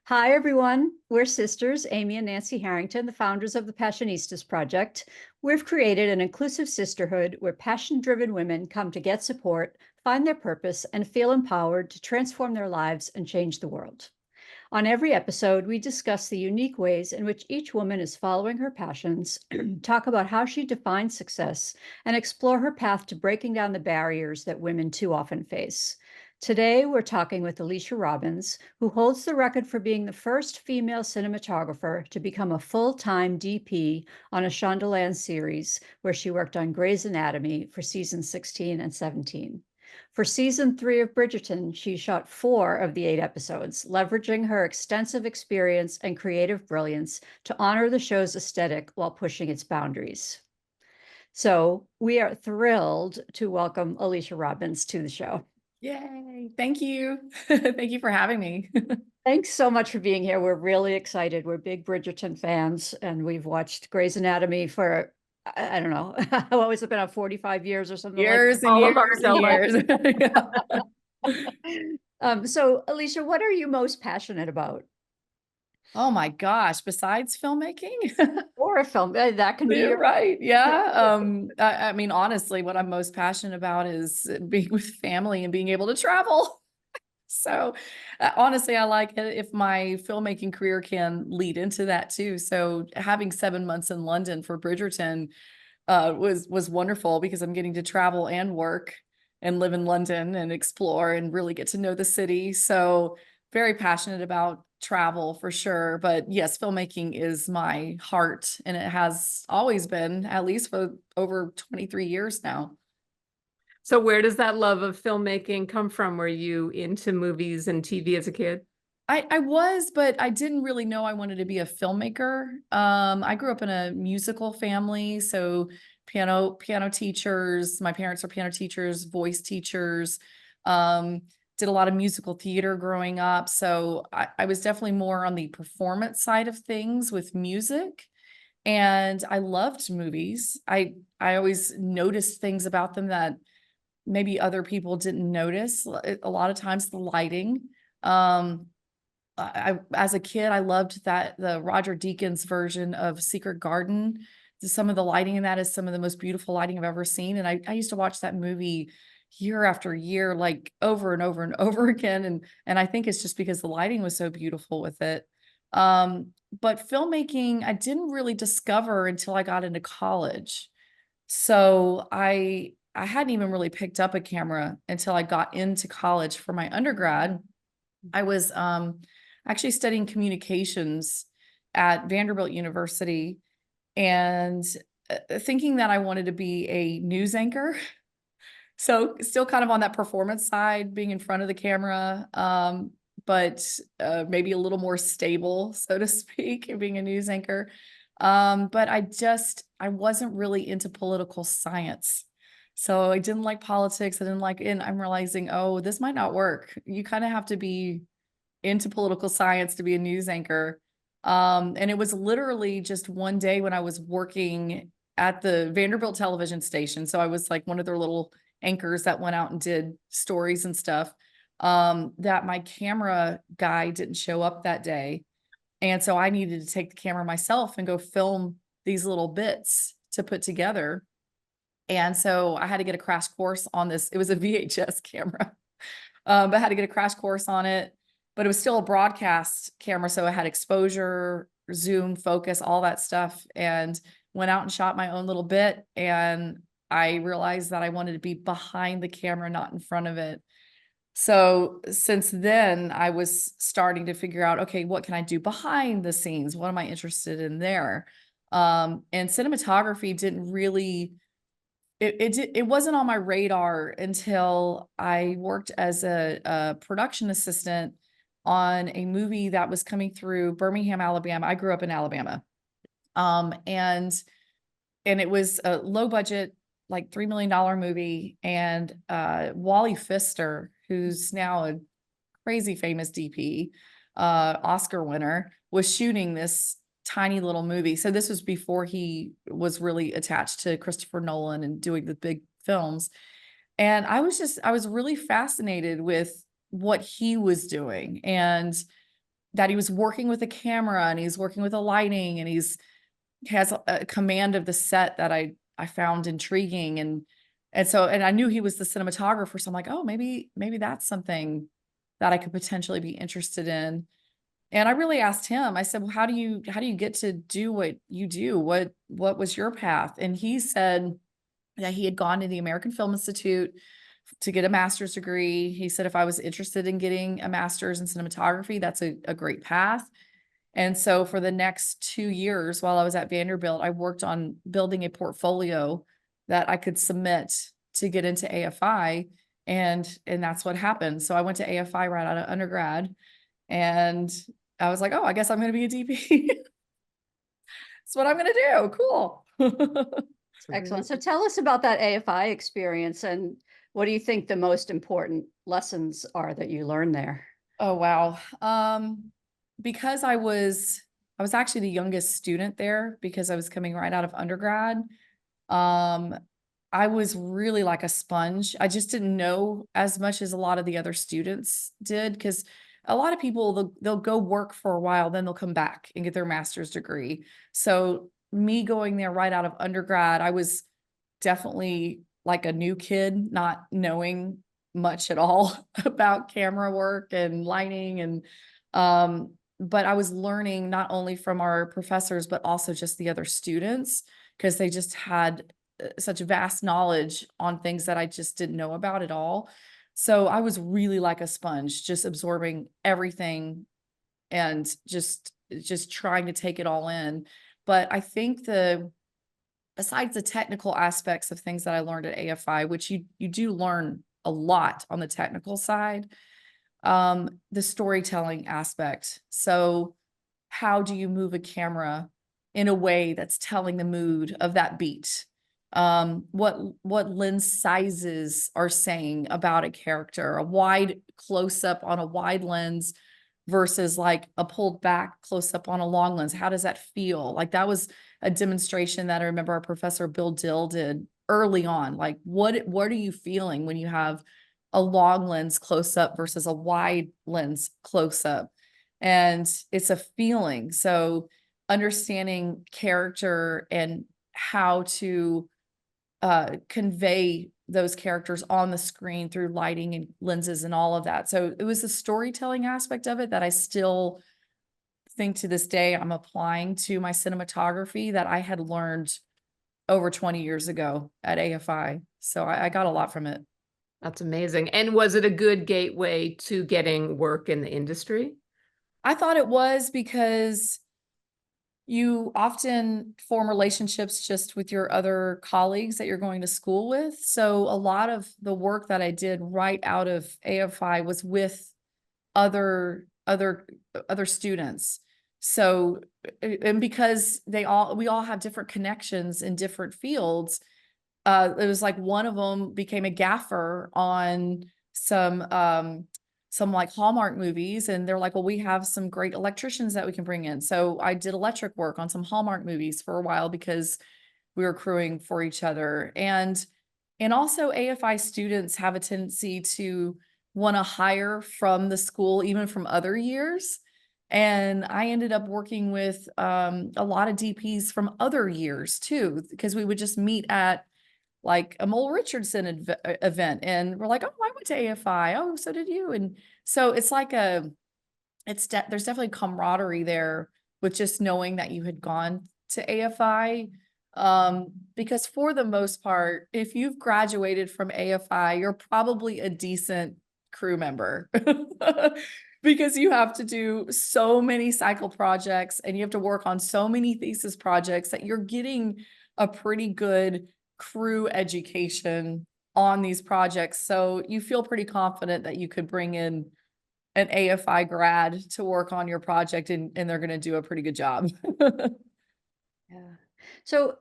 Hi, everyone. We're sisters, Amy and Nancy Harrington, the founders of the Passionistas Project. We've created an inclusive sisterhood where passion-driven women come to get support, find their purpose, and feel empowered to transform their lives and change the world. On every episode, we discuss the unique ways in which each woman is following her passions, talk about how she defines success, and explore her path to breaking down the barriers that women too often face. Today, we're talking with Alicia Robbins, who holds the record for being the first female cinematographer to become a full-time DP on a Shondaland series, where she worked on Grey's Anatomy for seasons 16 and 17. For season 3 of Bridgerton, she shot 4 of the 8 episodes, leveraging her extensive experience and creative brilliance to honor the show's aesthetic while pushing its boundaries. So we are thrilled to welcome Alicia Robbins to the show. Yay. Thank you. Thank you for having me. Thanks so much for being here. We're really excited. We're big Bridgerton fans, and we've watched Grey's Anatomy for, I don't know, what was it, been 45 years or something like Years and all of years our and lives. years. So Alicia, what are you most passionate about? Oh my gosh, besides filmmaking? Or a film, that can be You're your. right. Yeah. I mean, honestly, what I'm most passionate about is being with family and being able to travel. So honestly, I like it if my filmmaking career can lead into that too. So having 7 months in London for Bridgerton was wonderful because I'm getting to travel and work and live in London and explore and really get to know the city. So very passionate about travel for sure. But yes, filmmaking is my heart, and it has always been, at least for over 23 years now. So where does that love of filmmaking come from? Were you into movies and TV as a kid? I was, but I didn't really know I wanted to be a filmmaker. I grew up in a musical family, so piano teachers. My parents are piano teachers, voice teachers. Um, did a lot of musical theater growing up, so I was definitely more on the performance side of things with music. And I loved movies. I always noticed things about them that maybe other people didn't notice. A lot of times the lighting. Um, as a kid, I loved that the Roger Deakins version of Secret Garden. Some of the lighting in that is some of the most beautiful lighting I've ever seen. And I used to watch that movie year after year, like over and over and over again. And I think it's just because the lighting was so beautiful with it. But filmmaking, I didn't really discover until I got into college. So I hadn't even really picked up a camera until I got into college for my undergrad. I was actually studying communications at Vanderbilt University and thinking that I wanted to be a news anchor. So still kind of on that performance side, being in front of the camera, but maybe a little more stable, so to speak, being a news anchor. But I wasn't really into political science. So I didn't like politics. I didn't like, and I'm realizing, oh, this might not work. You kind of have to be into political science to be a news anchor. And it was literally just one day when I was working at the Vanderbilt television station. So I was like one of their little anchors that went out and did stories and stuff. That my camera guy didn't show up that day. And so I needed to take the camera myself and go film these little bits to put together. And so I had to get a crash course on this. It was a VHS camera. But I had to get a crash course on it, but it was still a broadcast camera. So I had exposure, zoom, focus, all that stuff, and went out and shot my own little bit. And I realized that I wanted to be behind the camera, not in front of it. So since then, I was starting to figure out, okay, what can I do behind the scenes? What am I interested in there? And cinematography didn't really it wasn't on my radar until I worked as a production assistant on a movie that was coming through Birmingham, Alabama. I grew up in Alabama. And it was a low budget, like $3 million movie. And Wally Pfister, who's now a crazy famous DP, Oscar winner, was shooting this tiny little movie. So this was before he was really attached to Christopher Nolan and doing the big films. And I was really fascinated with what he was doing. And that he was working with a camera and he's working with the lighting and he has a command of the set that I found intriguing. And I knew he was the cinematographer. So I'm like, oh, maybe that's something that I could potentially be interested in. And I really asked him, I said, well, how do you get to do what you do? What was your path? And he said that he had gone to the American Film Institute to get a master's degree. He said, if I was interested in getting a master's in cinematography, that's a great path. And so for the next 2 years while I was at Vanderbilt, I worked on building a portfolio that I could submit to get into AFI. And that's what happened. So I went to AFI right out of undergrad, and I was like, oh, I guess I'm going to be a DP. That's what I'm going to do. Cool. Excellent. So tell us about that AFI experience, and what do you think the most important lessons are that you learned there? Oh, wow. Because I was actually the youngest student there because I was coming right out of undergrad. I was really like a sponge. I just didn't know as much as a lot of the other students did, because a lot of people, they'll go work for a while, then they'll come back and get their master's degree. So me going there right out of undergrad, I was definitely like a new kid, not knowing much at all about camera work and lighting. But I was learning not only from our professors, but also just the other students, because they just had such vast knowledge on things that I just didn't know about at all. So I was really like a sponge, just absorbing everything and just trying to take it all in. But I think besides the technical aspects of things that I learned at AFI, which you do learn a lot on the technical side, the storytelling aspect. So how do you move a camera in a way that's telling the mood of that beat? What lens sizes are saying about a character, a wide close up on a wide lens versus like a pulled back close up on a long lens. How does that feel? Like that was a demonstration that I remember our professor Bill Dill did early on. Like what are you feeling when you have a long lens close up versus a wide lens close up? And it's a feeling. So understanding character and how to convey those characters on the screen through lighting and lenses and all of that. So it was the storytelling aspect of it that I still think to this day I'm applying to my cinematography that I had learned over 20 years ago at AFI. So I got a lot from it. That's amazing. And was it a good gateway to getting work in the industry? I thought it was, because you often form relationships just with your other colleagues that you're going to school with. So a lot of the work that I did right out of AFI was with other students. So, and because we all have different connections in different fields, it was like one of them became a gaffer on some like Hallmark movies, and they're like, well, we have some great electricians that we can bring in. So I did electric work on some Hallmark movies for a while because we were crewing for each other. And also AFI students have a tendency to want to hire from the school, even from other years. And I ended up working with a lot of DPs from other years too, because we would just meet at like a Mole Richardson event, and we're like, oh, I went to AFI. Oh, so did you? And so it's like there's definitely camaraderie there with just knowing that you had gone to AFI. Because for the most part, if you've graduated from AFI, you're probably a decent crew member because you have to do so many cycle projects and you have to work on so many thesis projects that you're getting a pretty good crew education on these projects. So you feel pretty confident that you could bring in an AFI grad to work on your project, and they're going to do a pretty good job. Yeah. So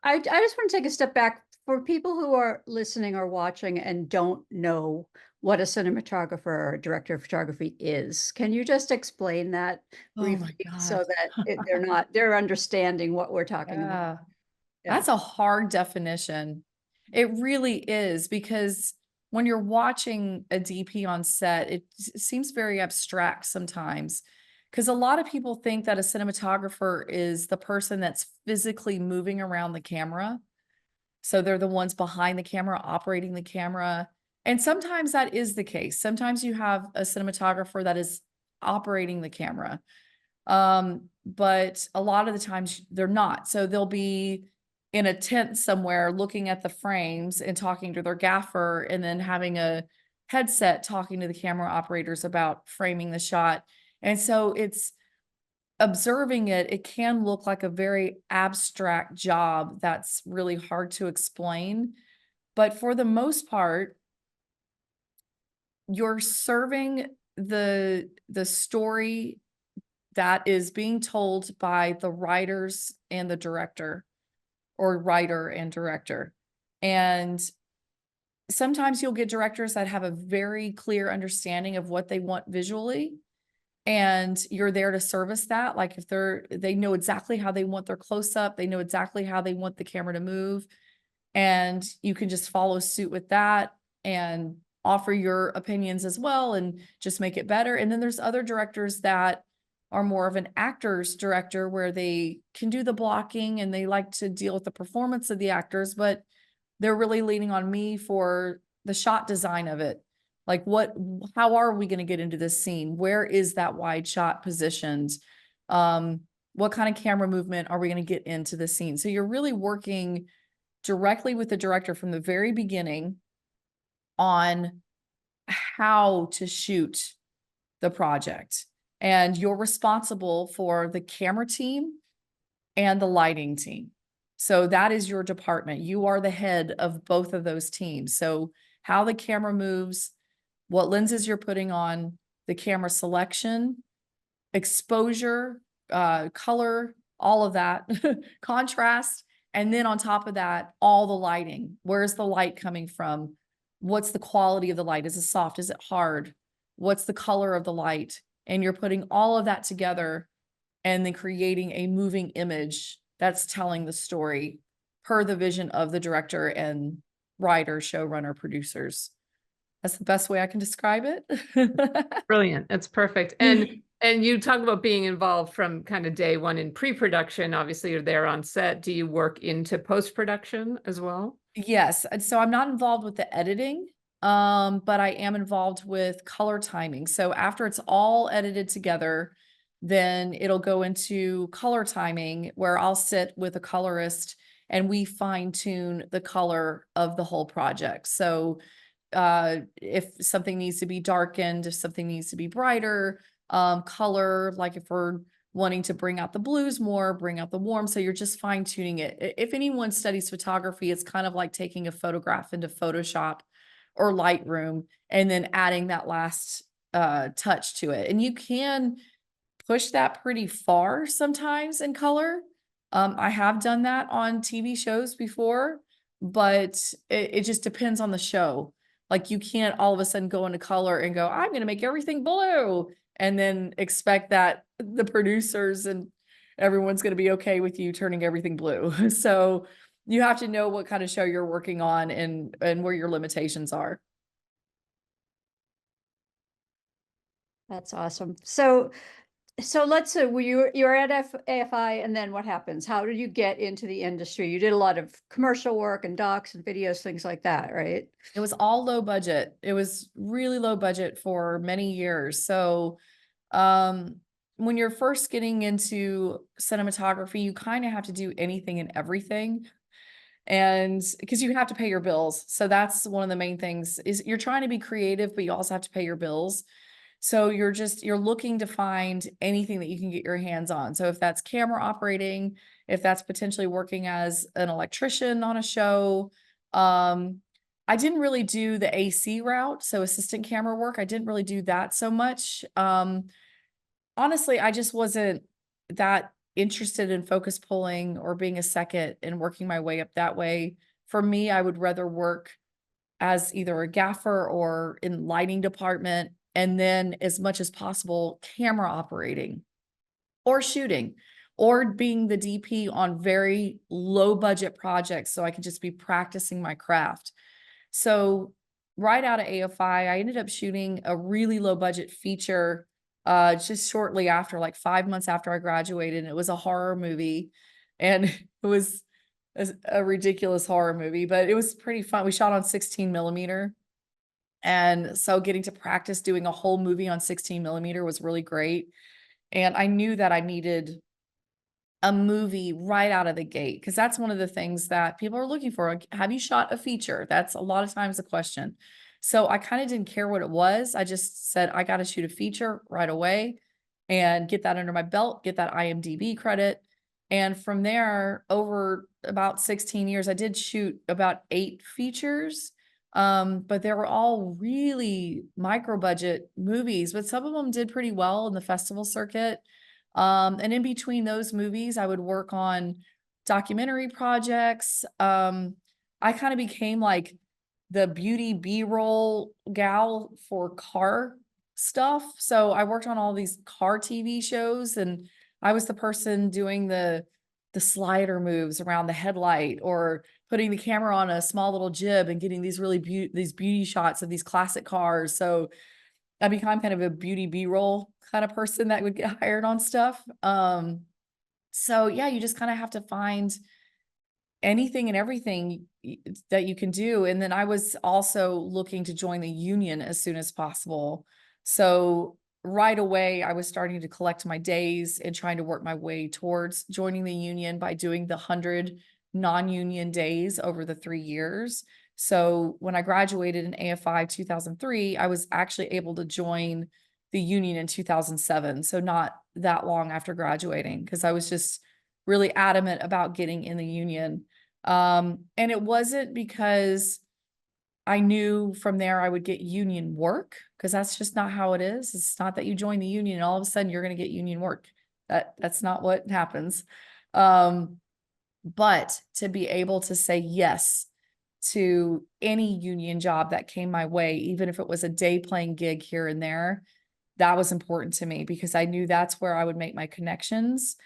I just want to take a step back for people who are listening or watching and don't know what a cinematographer or a director of photography is. Can you just explain that Oh my briefly so gosh. that they're understanding what we're talking about? Yeah. Yeah. That's a hard definition. It really is, because when you're watching a DP on set, it seems very abstract sometimes, Because a lot of people think that a cinematographer is the person that's physically moving around the camera. So they're the ones behind the camera, operating the camera. And sometimes that is the case. Sometimes you have a cinematographer that is operating the camera. But a lot of the times they're not. So they'll be in a tent somewhere looking at the frames and talking to their gaffer, and then having a headset talking to the camera operators about framing the shot. And so it's observing it, it can look like a very abstract job that's really hard to explain. But for the most part, you're serving the story that is being told by the writers and the director, or writer and director. And sometimes you'll get directors that have a very clear understanding of what they want visually, and you're there to service that. Like if they know exactly how they want their close up, they know exactly how they want the camera to move, and you can just follow suit with that and offer your opinions as well and just make it better. And then there's other directors that are more of an actor's director, where they can do the blocking and they like to deal with the performance of the actors, but they're really leaning on me for the shot design of it. Like how are we going to get into this scene? Where is that wide shot positioned? What kind of camera movement are we going to get into the scene? So you're really working directly with the director from the very beginning on how to shoot the project. And you're responsible for the camera team and the lighting team. So that is your department. You are the head of both of those teams. So how the camera moves, what lenses you're putting on, the camera selection, exposure, color, all of that, contrast. And then on top of that, all the lighting. Where's the light coming from? What's the quality of the light? Is it soft? Is it hard? What's the color of the light? And you're putting all of that together and then creating a moving image that's telling the story per the vision of the director and writer, showrunner, producers. That's the best way I can describe it. Brilliant. That's perfect. And you talk about being involved from kind of day one in pre-production. Obviously, you're there on set. Do you work into post-production as well? Yes. And so I'm not involved with the editing, but I am involved with color timing. So after it's all edited together, then it'll go into color timing, where I'll sit with a colorist and we fine tune the color of the whole project. So if something needs to be darkened, if something needs to be brighter, color, like if we're wanting to bring out the blues more, bring out the warm. So you're just fine tuning it. If anyone studies photography, it's kind of like taking a photograph into Photoshop or Lightroom and then adding that last touch to it. And you can push that pretty far sometimes in color. I have done that on TV shows before, but it just depends on the show. Like you can't all of a sudden go into color and go, I'm going to make everything blue, and then expect that the producers and everyone's going to be okay with you turning everything blue. So you have to know what kind of show you're working on and where your limitations are. That's awesome. So let's say you're at AFI, and then what happens? How did you get into the industry? You did a lot of commercial work and docs and videos, things like that, right? It was all low budget. It was really low budget for many years. So when you're first getting into cinematography, you kind of have to do anything and everything. And because you have to pay your bills. So that's one of the main things, is you're trying to be creative, but you also have to pay your bills. So you're looking to find anything that you can get your hands on. So if that's camera operating, if that's potentially working as an electrician on a show. I didn't really do the AC route, so assistant camera work. I didn't really do that so much. Honestly, I just wasn't that interested in focus pulling or being a second and working my way up that way. For me, I would rather work as either a gaffer or in lighting department, and then as much as possible, camera operating or shooting or being the DP on very low budget projects, so I could just be practicing my craft. So right out of AFI, I ended up shooting a really low budget feature just shortly after, like 5 months after I graduated, and it was a horror movie, and it was a ridiculous horror movie, but it was pretty fun. We shot on 16 millimeter. And so getting to practice doing a whole movie on 16 millimeter was really great. And I knew that I needed a movie right out of the gate, because that's one of the things that people are looking for. Like, have you shot a feature? That's a lot of times the question. So I kind of didn't care what it was. I just said, I got to shoot a feature right away and get that under my belt, get that IMDb credit. And from there, over about 16 years, I did shoot about 8 features. But they were all really micro budget movies, but some of them did pretty well in the festival circuit. And in between those movies, I would work on documentary projects. I kind of became like the beauty B-roll gal for car stuff. So I worked on all these car TV shows, and I was the person doing the slider moves around the headlight, or putting the camera on a small little jib and getting these really these beauty shots of these classic cars. So I become kind of a beauty B-roll kind of person that would get hired on stuff. So yeah, you just kind of have to find anything and everything that you can do. And then I was also looking to join the union as soon as possible. So right away, I was starting to collect my days and trying to work my way towards joining the union by doing the 100 non-union days over the 3 years. So when I graduated in AFI 2003, I was actually able to join the union in 2007. So not that long after graduating, because I was just really adamant about getting in the union. And it wasn't because I knew from there I would get union work, because that's just not how it is. It's not that you join the union and all of a sudden you're going to get union work. That's not what happens. But to be able to say yes to any union job that came my way, even if it was a day playing gig here and there, that was important to me, because I knew that's where I would make my connections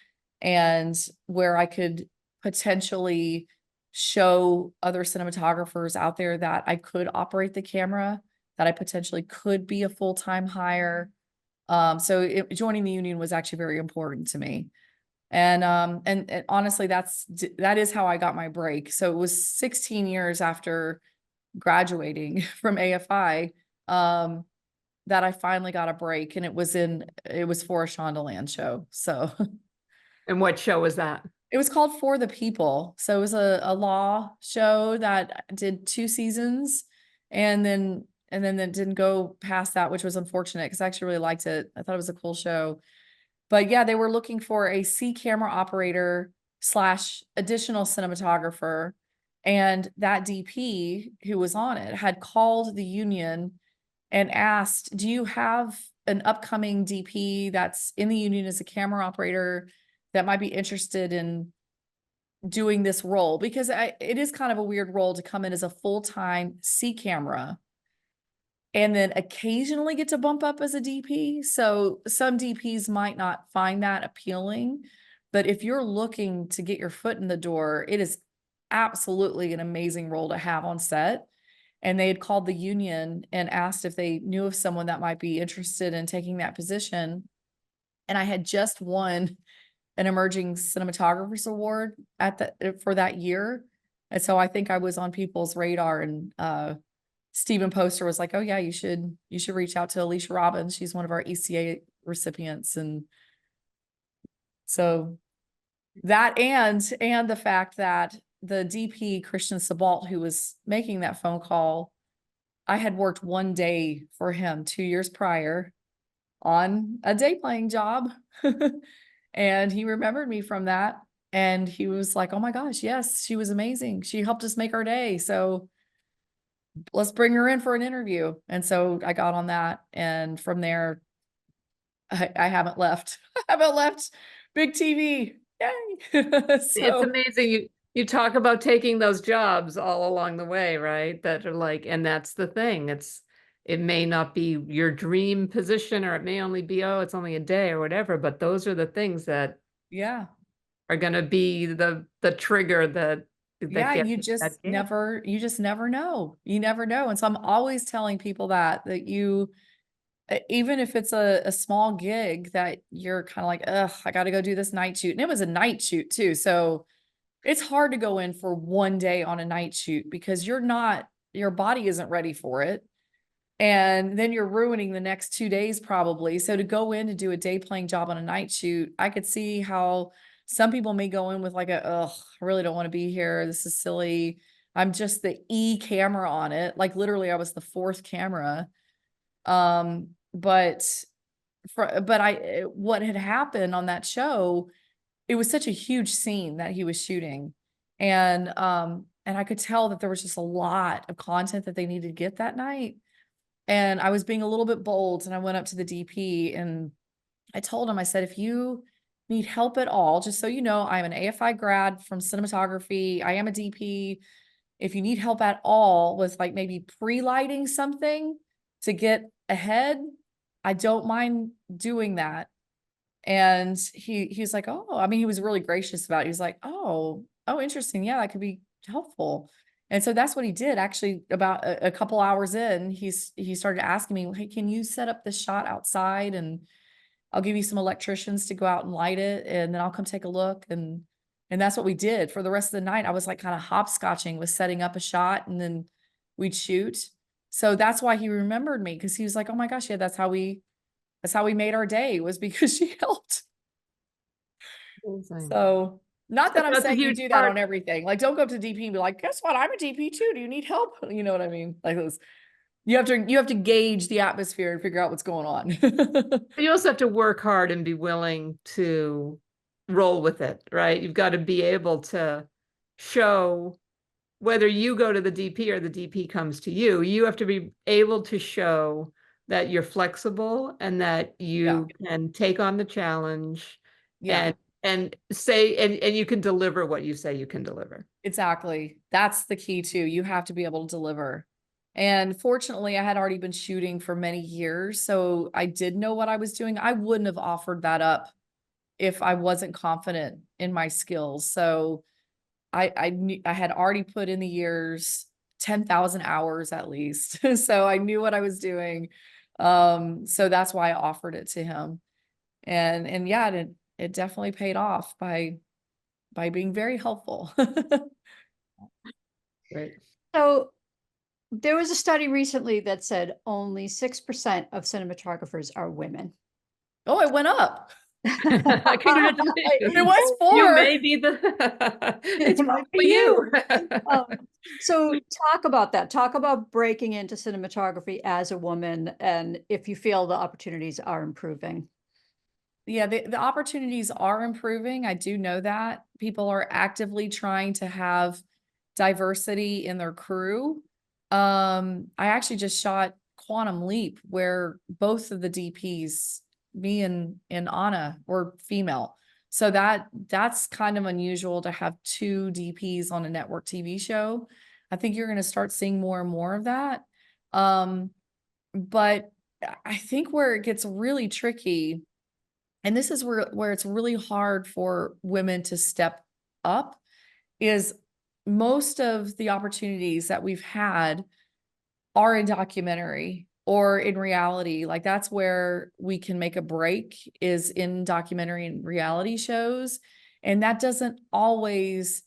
and where I could potentially show other cinematographers out there that I could operate the camera, that I potentially could be a full-time hire. So joining the union was actually very important to me. And honestly, that is how I got my break. So it was 16 years after graduating from AFI, that I finally got a break, and it was for a Shondaland show. So And what show was that? it was called For the People. So it was a law show that did 2 seasons, and then it didn't go past that, which was unfortunate, because I actually really liked it. I thought it was a cool show. But yeah, they were looking for a C camera operator / additional cinematographer. And that DP who was on it had called the union and asked, do you have an upcoming DP that's in the union as a camera operator that might be interested in doing this role? Because it is kind of a weird role to come in as a full-time C camera and then occasionally get to bump up as a DP. So some DPs might not find that appealing, but if you're looking to get your foot in the door, it is absolutely an amazing role to have on set. And they had called the union and asked if they knew of someone that might be interested in taking that position. And I had just won an Emerging Cinematographers Award for that year. And so I think I was on people's radar, and Stephen Poster was like, oh yeah, you should reach out to Alicia Robbins. She's one of our ECA recipients. And so that, and the fact that the DP, Christian Sabalt, who was making that phone call, I had worked 1 day for him 2 years prior on a day playing job. And he remembered me from that. And he was like, oh my gosh, yes, she was amazing. She helped us make our day. So let's bring her in for an interview. And so I got on that. And from there, I haven't left. I haven't left big TV. Yay. It's amazing. You talk about taking those jobs all along the way, right? That are like, and that's the thing. It may not be your dream position, or it may only be, oh, it's only a day or whatever, but those are the things that are going to be the trigger that you just never know. You never know. And so I'm always telling people that even if it's a small gig that you're kind of like, ugh, I got to go do this night shoot. And it was a night shoot too. So it's hard to go in for one day on a night shoot because your body isn't ready for it. And then you're ruining the next 2 days probably. So to go in to do a day playing job on a night shoot, I could see how some people may go in with like ugh, I really don't want to be here. This is silly. I'm just the E camera on it. Like literally I was the fourth camera. But what had happened on that show, it was such a huge scene that he was shooting. And I could tell that there was just a lot of content that they needed to get that night. And I was being a little bit bold, and I went up to the DP and I told him, I said, if you need help at all, just so you know, I'm an AFI grad from cinematography. I am a DP. If you need help at all with like maybe pre-lighting something to get ahead, I don't mind doing that. And he's like, oh, I mean, he was really gracious about it. He was like, oh, interesting. Yeah, that could be helpful. And so that's what he did. Actually, about a couple hours in, he started asking me, hey, can you set up this shot outside and I'll give you some electricians to go out and light it, and then I'll come take a look. And that's what we did for the rest of the night. I was like kind of hopscotching with setting up a shot, and then we'd shoot. So that's why he remembered me, because he was like, oh my gosh, yeah, that's how we made our day, was because she helped. Amazing. So not that I'm That's a saying you huge do that part. on everything. Like, don't go up to DP and be like, guess what? I'm a DP too. Do you need help? You know what I mean? Like those, you have to gauge the atmosphere and figure out what's going on. You also have to work hard and be willing to roll with it, right? You've got to be able to show, whether you go to the DP or the DP comes to you, you have to be able to show that you're flexible and that Yeah. you can take on the challenge Yeah. and say, and you can deliver what you say you can deliver. Exactly. That's the key too. You have to be able to deliver. And fortunately, I had already been shooting for many years, so I did know what I was doing. I wouldn't have offered that up if I wasn't confident in my skills. So I knew I had already put in the years, 10,000 hours at least. So I knew what I was doing. So that's why I offered it to him. And yeah, it definitely paid off by being very helpful. Right. So there was a study recently that said only 6% of cinematographers are women. Oh, it went up. Congratulations. It was You 4. may be the it's It might be probably you. So talk about that. Talk about breaking into cinematography as a woman, and if you feel the opportunities are improving. Yeah, the opportunities are improving. I do know that people are actively trying to have diversity in their crew. I actually just shot Quantum Leap, where both of the DPs, me and Anna, were female. So that's kind of unusual to have 2 DPs on a network TV show. I think you're going to start seeing more and more of that. But I think where it gets really tricky, and this is where it's really hard for women to step up, is most of the opportunities that we've had are in documentary or in reality. Like that's where we can make a break, is in documentary and reality shows. And that doesn't always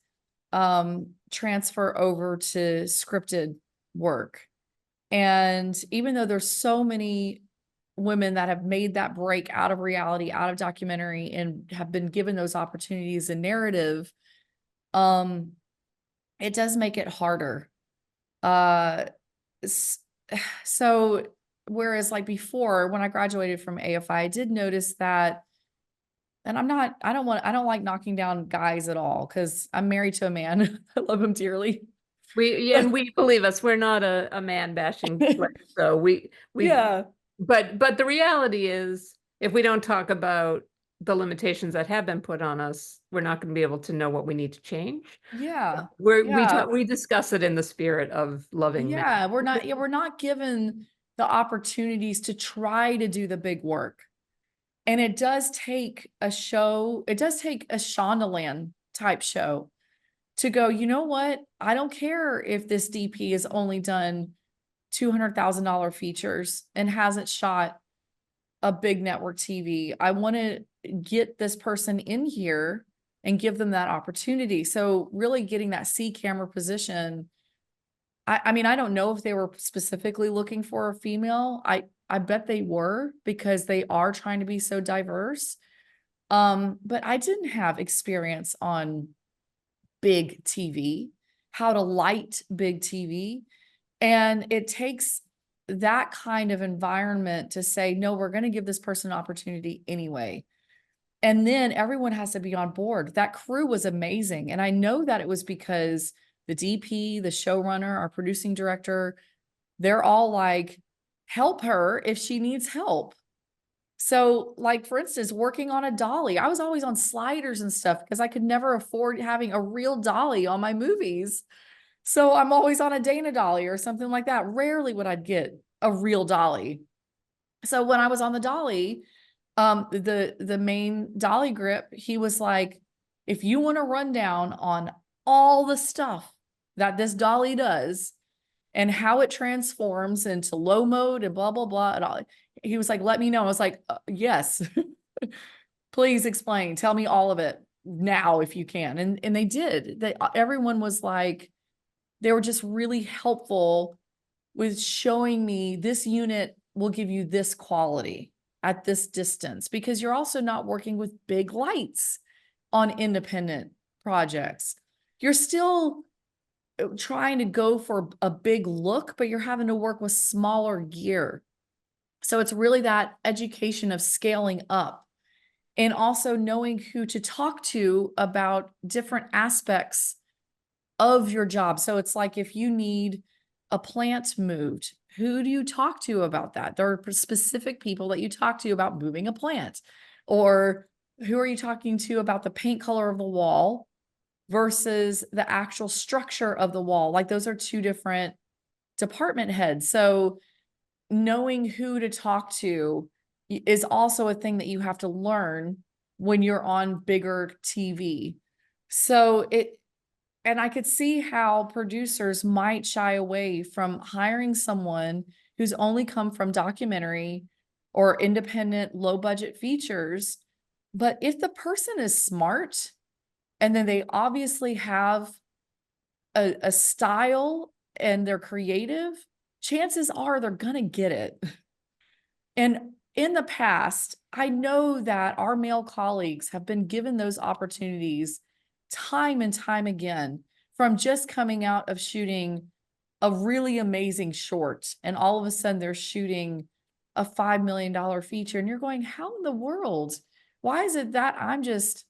transfer over to scripted work. And even though there's so many women that have made that break out of reality, out of documentary, and have been given those opportunities in narrative, it does make it harder. So whereas like before, when I graduated from AFI, I did notice that, and I don't like knocking down guys at all, because I'm married to a man. I love him dearly. We believe us, we're not a man bashing place. So we Yeah. but the reality is, if we don't talk about the limitations that have been put on us, we're not going to be able to know what we need to change. Yeah. We discuss it in the spirit of loving men. Yeah, we're not given the opportunities to try to do the big work. And it does take a Shondaland type show to go, you know what? I don't care if this DP has only done $200,000 features and hasn't shot a big network TV. I want to get this person in here and give them that opportunity. So really getting that C camera position. I mean, I don't know if they were specifically looking for a female. I bet they were, because they are trying to be so diverse. But I didn't have experience on big TV, how to light big TV. And it takes that kind of environment to say, no, we're going to give this person an opportunity anyway. And then everyone has to be on board. That crew was amazing. And I know that it was because the DP, the showrunner, our producing director, they're all like, help her if she needs help. So, like, for instance, working on a dolly, I was always on sliders and stuff because I could never afford having a real dolly on my movies. So I'm always on a Dana dolly or something like that. Rarely would I get a real dolly. So when I was on the dolly, the main dolly grip, he was like, if you want to run down on all the stuff that this dolly does and how it transforms into low mode and blah, blah, blah, and all, he was like, let me know. I was like, yes, please explain. Tell me all of it now if you can. And they did. Everyone was like, they were just really helpful with showing me this unit will give you this quality at this distance, because you're also not working with big lights on independent projects. You're still trying to go for a big look, but you're having to work with smaller gear. So it's really that education of scaling up and also knowing who to talk to about different aspects of your job. So it's like, if you need a plant moved, who do you talk to about that? There are specific people that you talk to about moving a plant. Or who are you talking to about the paint color of the wall versus the actual structure of the wall? Like, those are two different department heads. So knowing who to talk to is also a thing that you have to learn when you're on bigger TV. So and I could see how producers might shy away from hiring someone who's only come from documentary or independent low budget features. But if the person is smart and then they obviously have a style and they're creative, chances are they're going to get it. And in the past, I know that our male colleagues have been given those opportunities time and time again, from just coming out of shooting a really amazing short, and all of a sudden they're shooting a $5 million feature, and you're going, how in the world? Why is it that I'm just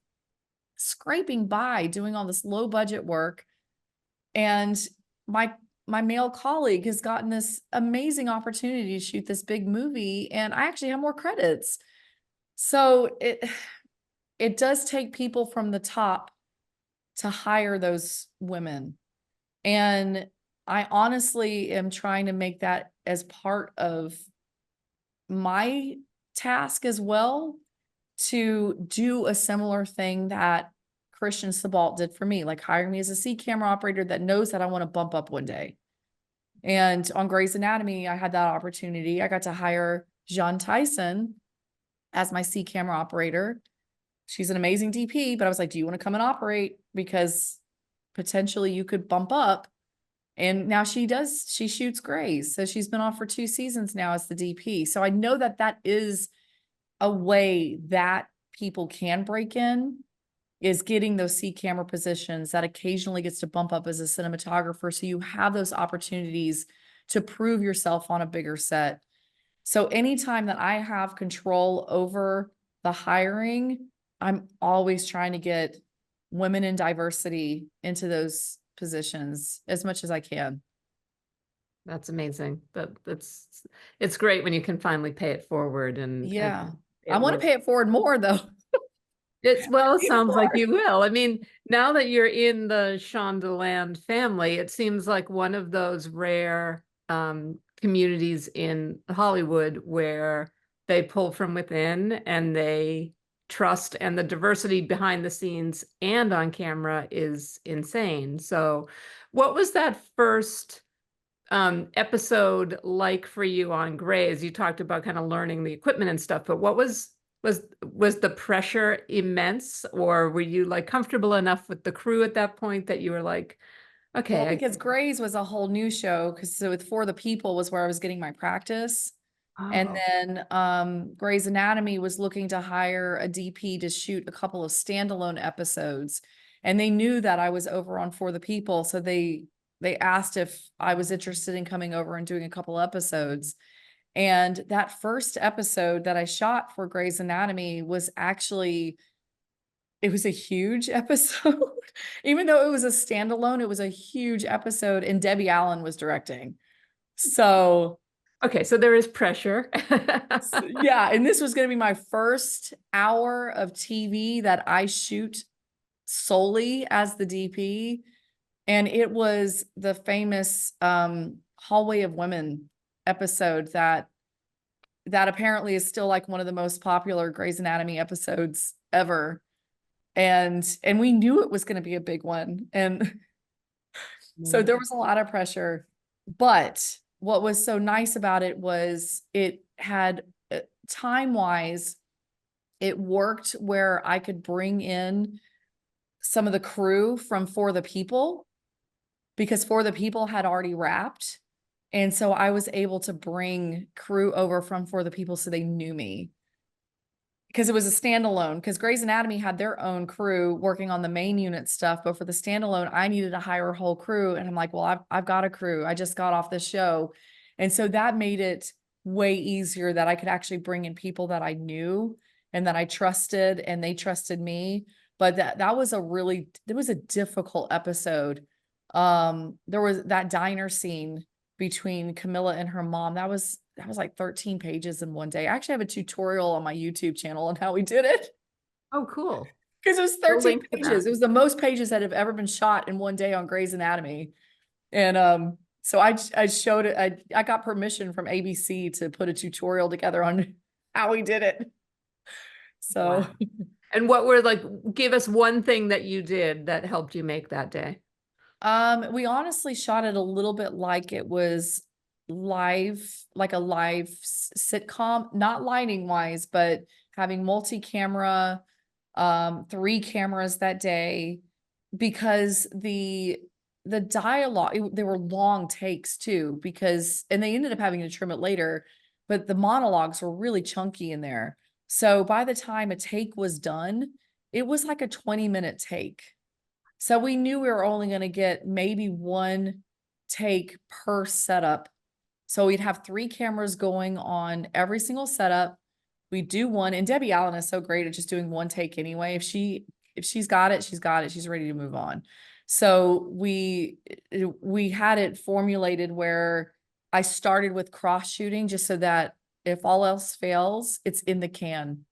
scraping by doing all this low budget work, and my male colleague has gotten this amazing opportunity to shoot this big movie, and I actually have more credits? So it does take people from the top to hire those women. And I honestly am trying to make that as part of my task as well, to do a similar thing that Christian Sabalt did for me, like hiring me as a C camera operator that knows that I want to bump up one day. And on Grey's Anatomy, I had that opportunity. I got to hire Jean Tyson as my C camera operator. She's an amazing DP, but I was like, do you want to come and operate? Because potentially you could bump up. And now she shoots Grey's. So she's been on for 2 seasons now as the DP. So I know that that is a way that people can break in, is getting those C camera positions that occasionally gets to bump up as a cinematographer. So you have those opportunities to prove yourself on a bigger set. So anytime that I have control over the hiring, I'm always trying to get women in diversity into those positions as much as I can. That's amazing. It's great when you can finally pay it forward. And yeah, I want to pay it forward more though. It sounds like you will. I mean, now that you're in the Shondaland family, it seems like one of those rare communities in Hollywood where they pull from within and they trust, and the diversity behind the scenes and on camera is insane. So what was that first episode like for you on Grey's? You talked about kind of learning the equipment and stuff, but what was the pressure immense, or were you like comfortable enough with the crew at that point that you were like, okay, Well, because Grey's was a whole new show, because so with For the People was where I was getting my practice. And oh, then Grey's Anatomy was looking to hire a DP to shoot a couple of standalone episodes. And they knew that I was over on For the People. So they asked if I was interested in coming over and doing a couple episodes. And that first episode that I shot for Grey's Anatomy was actually, it was a huge episode. Even though it was a standalone, it was a huge episode, and Debbie Allen was directing. So okay, so there is pressure. yeah, and this was going to be my first hour of TV that I shoot solely as the DP. And it was the famous Hallway of Women episode that apparently is still like one of the most popular Grey's Anatomy episodes ever. And we knew it was going to be a big one. And so there was a lot of pressure. But what was so nice about it was it had time-wise, it worked where I could bring in some of the crew from For the People, because For the People had already wrapped. And so I was able to bring crew over from For the People so they knew me. Because it was a standalone, because Grey's Anatomy had their own crew working on the main unit stuff. But for the standalone, I needed to hire a whole crew. And I'm like, well, I've got a crew. I just got off this show. And so that made it way easier that I could actually bring in people that I knew and that I trusted, and they trusted me. But that was it was a difficult episode. There was that diner scene between Camilla and her mom. That was like 13 pages in one day. I actually have a tutorial on my YouTube channel on how we did it. Oh, cool. Because it was 13 pages. It was the most pages that have ever been shot in one day on Grey's Anatomy. And so I showed it. I got permission from ABC to put a tutorial together on how we did it. So Wow. And give us one thing that you did that helped you make that day. we honestly shot it a little bit like it was live, like a live sitcom, not lighting wise, but having multi-camera, 3 cameras that day, because the dialogue, there were long takes too, because, and they ended up having to trim it later, but the monologues were really chunky in there. So by the time a take was done, it was like a 20-minute take. So we knew we were only going to get maybe 1 take per setup. So we'd have 3 cameras going on every single setup. We do one, and Debbie Allen is so great at just doing 1 take anyway. If she's got it, she's got it. She's ready to move on. So we had it formulated where I started with cross shooting, just so that if all else fails, it's in the can.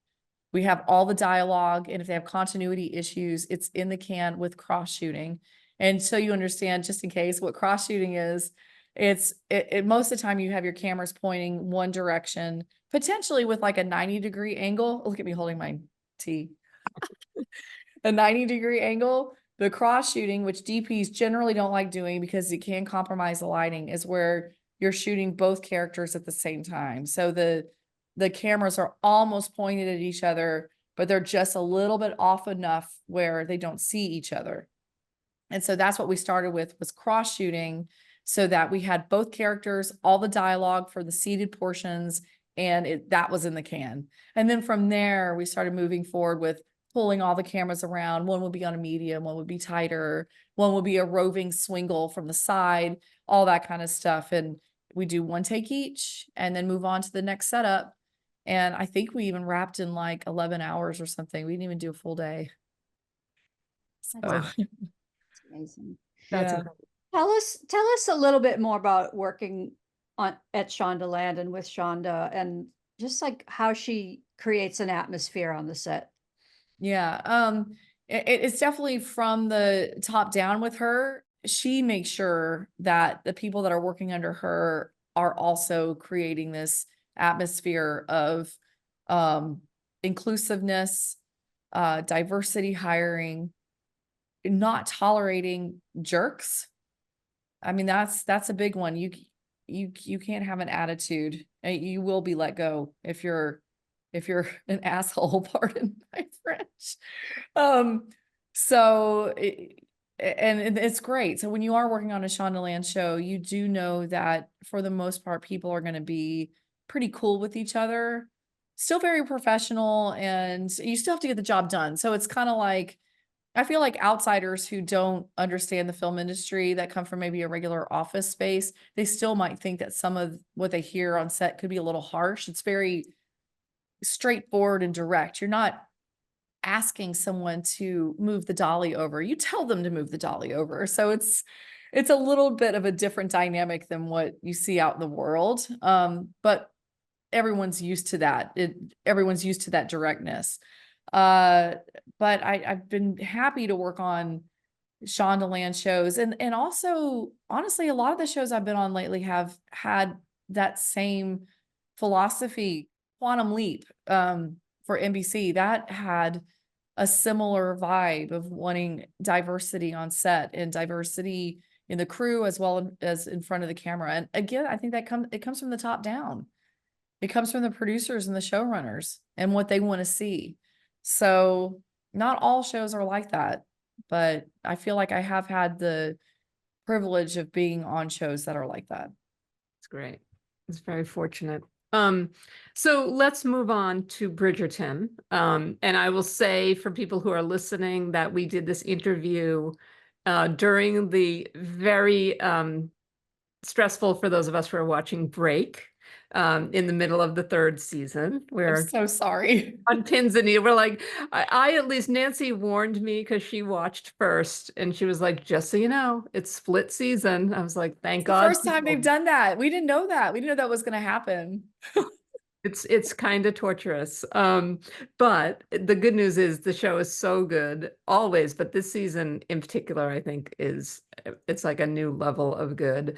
We have all the dialogue, and if they have continuity issues, it's in the can with cross shooting. And so you understand, just in case, what cross shooting is, most of the time you have your cameras pointing one direction, potentially with like a 90-degree angle. Look at me holding my tea. A 90-degree angle. The cross shooting, which DPs generally don't like doing because it can compromise the lighting, is where you're shooting both characters at the same time. So the cameras are almost pointed at each other, but they're just a little bit off enough where they don't see each other. And so that's what we started with, was cross shooting, so that we had both characters, all the dialogue for the seated portions, and that was in the can. And then from there, we started moving forward with pulling all the cameras around. One would be on a medium, one would be tighter, one would be a roving swingle from the side, all that kind of stuff. And we do 1 take each and then move on to the next setup. And I think we even wrapped in like 11 hours or something. We didn't even do a full day. So That's amazing. That's yeah. incredible. Tell us a little bit more about working at Shondaland and with Shonda, and just like how she creates an atmosphere on the set. Yeah. It's definitely from the top down with her. She makes sure that the people that are working under her are also creating this atmosphere of inclusiveness, diversity hiring, not tolerating jerks. I mean, that's a big one. you can't have an attitude. You will be let go if you're an asshole, pardon my French. So and it's great. So when you are working on a Shondaland show, you do know that for the most part, people are going to be pretty cool with each other, still very professional, and you still have to get the job done. So it's kind of like, I feel like outsiders who don't understand the film industry, that come from maybe a regular office space, they still might think that some of what they hear on set could be a little harsh. It's very straightforward and direct. You're not asking someone to move the dolly over. You tell them to move the dolly over. So it's a little bit of a different dynamic than what you see out in the world. But everyone's used to that. Everyone's used to that directness. But I've been happy to work on Shondaland shows, and also honestly, a lot of the shows I've been on lately have had that same philosophy. Quantum Leap, for NBC, that had a similar vibe of wanting diversity on set and diversity in the crew as well as in front of the camera. And again, I think it comes from the top down. It comes from the producers and the showrunners and what they want to see. So not all shows are like that, but I feel like I have had the privilege of being on shows that are like that. It's great. It's very fortunate. So let's move on to Bridgerton. And I will say for people who are listening that we did this interview during the very stressful, for those of us who are watching, break in the middle of the third season. I'm so sorry. On pins and needles. We're like, I at least, Nancy warned me because she watched first, and she was like, just so you know, it's split season. I was like, thank God. First time they've done that. We didn't know that. We didn't know that was going to happen. It's kind of torturous. But the good news is the show is so good always, but this season in particular, I think it's like a new level of good.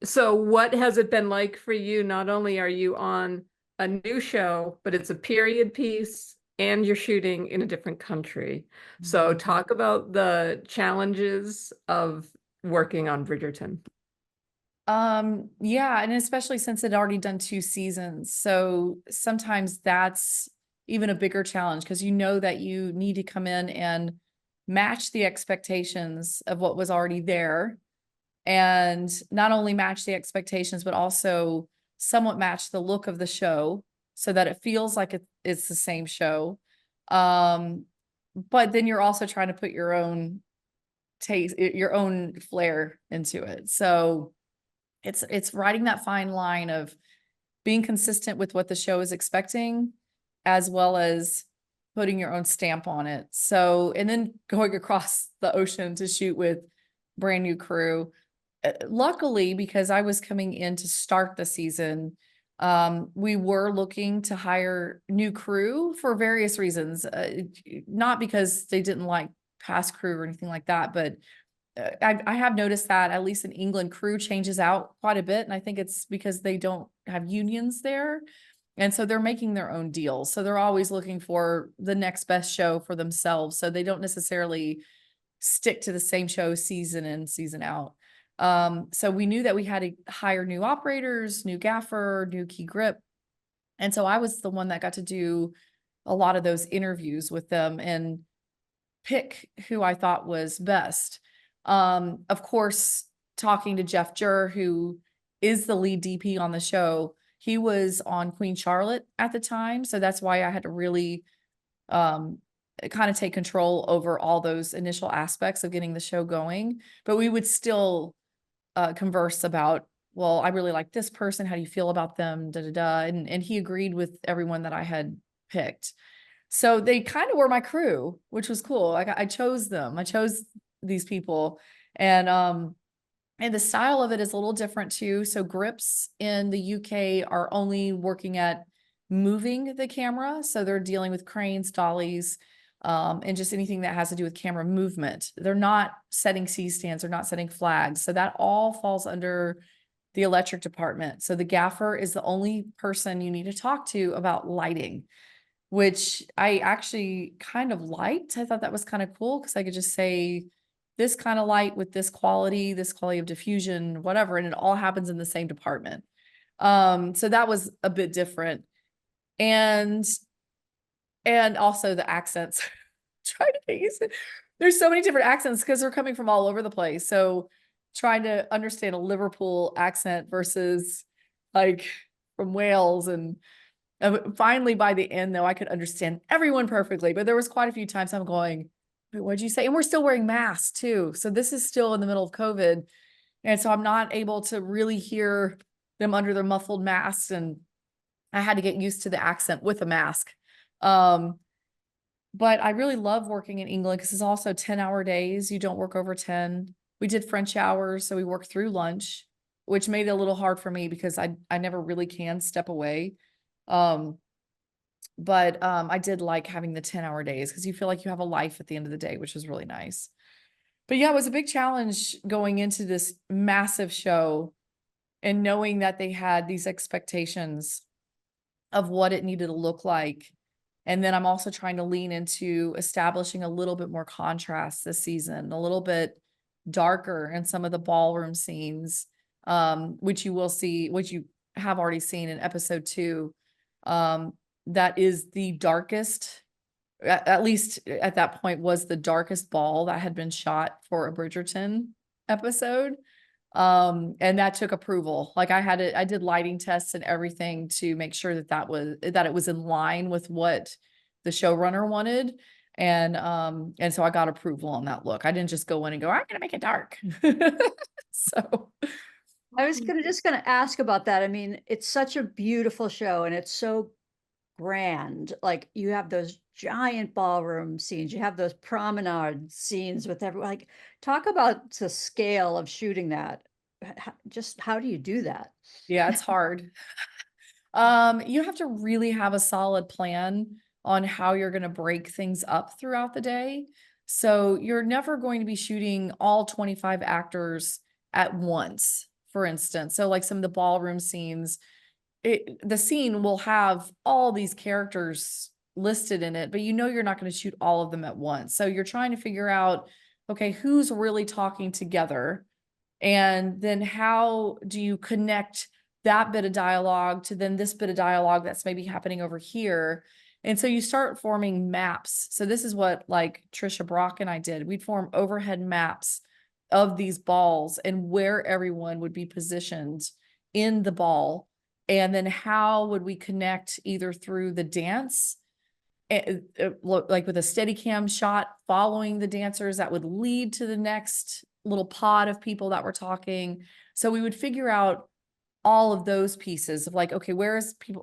So what has it been like for you? Not only are you on a new show, but it's a period piece and you're shooting in a different country. So talk about the challenges of working on Bridgerton. Yeah, and especially since it already done 2 seasons. So sometimes that's even a bigger challenge because you know that you need to come in and match the expectations of what was already there. And not only match the expectations, but also somewhat match the look of the show so that it feels like it's the same show. But then you're also trying to put your own taste, your own flair into it. So it's riding that fine line of being consistent with what the show is expecting, as well as putting your own stamp on it. So, and then going across the ocean to shoot with brand new crew. Luckily, because I was coming in to start the season, we were looking to hire new crew for various reasons. Not because they didn't like past crew or anything like that, but I have noticed that at least in England, crew changes out quite a bit. And I think it's because they don't have unions there. And so they're making their own deals. So they're always looking for the next best show for themselves. So they don't necessarily stick to the same show season in, season out. So we knew that we had to hire new operators, new gaffer, new key grip. And so I was the one that got to do a lot of those interviews with them and pick who I thought was best. Of course, talking to Jeff Jur, who is the lead DP on the show, he was on Queen Charlotte at the time. So that's why I had to really kind of take control over all those initial aspects of getting the show going. But we would still converse about, well, I really like this person. How do you feel about them? Da, da, da. And he agreed with everyone that I had picked. So they kind of were my crew, which was cool. Like I chose them. I chose these people. And the style of it is a little different too. So grips in the UK are only working at moving the camera. So they're dealing with cranes, dollies, and just anything that has to do with camera movement. They're not setting C-stands, they're not setting flags. So that all falls under the electric department. So the gaffer is the only person you need to talk to about lighting, which I actually kind of liked. I thought that was kind of cool because I could just say, this kind of light with this quality of diffusion, whatever, and it all happens in the same department. So that was a bit different. And also the accents. Trying to make it, there's so many different accents because they're coming from all over the place. So trying to understand a Liverpool accent versus like from Wales, and finally by the end though, I could understand everyone perfectly, but there was quite a few times I'm going, wait, what'd you say? And we're still wearing masks too. So this is still in the middle of COVID. And so I'm not able to really hear them under their muffled masks. And I had to get used to the accent with a mask. But I really love working in England because it's also 10-hour days. You don't work over 10. We did French hours, so we worked through lunch, which made it a little hard for me because I never really can step away. But I did like having the 10-hour days because you feel like you have a life at the end of the day, which is really nice. But yeah, it was a big challenge going into this massive show and knowing that they had these expectations of what it needed to look like. And then I'm also trying to lean into establishing a little bit more contrast this season, a little bit darker in some of the ballroom scenes, which you will see, which you have already seen in episode 2. That is the darkest, at least at that point, was the darkest ball that had been shot for a Bridgerton episode. And that took approval. Like I did lighting tests and everything to make sure that it was in line with what the showrunner wanted. And so I got approval on that look. I didn't just go in and go, I'm going to make it dark. So I was just gonna ask about that. I mean, it's such a beautiful show and it's so grand. Like you have those giant ballroom scenes, you have those promenade scenes with everyone. Like, talk about the scale of shooting that. Just how do you do that? yeah, it's hard. You have to really have a solid plan on how you're going to break things up throughout the day. So you're never going to be shooting all 25 actors at once, for instance. So like some of the ballroom scenes, the scene will have all these characters listed in it, but you know you're not going to shoot all of them at once. So you're trying to figure out, okay, who's really talking together? And then how do you connect that bit of dialogue to then this bit of dialogue that's maybe happening over here? And so you start forming maps. So this is what like Trisha Brock and I did. We'd form overhead maps of these balls and where everyone would be positioned in the ball. And then how would we connect either through the dance, like with a steady cam shot following the dancers that would lead to the next little pod of people that were talking. So we would figure out all of those pieces of like, okay, where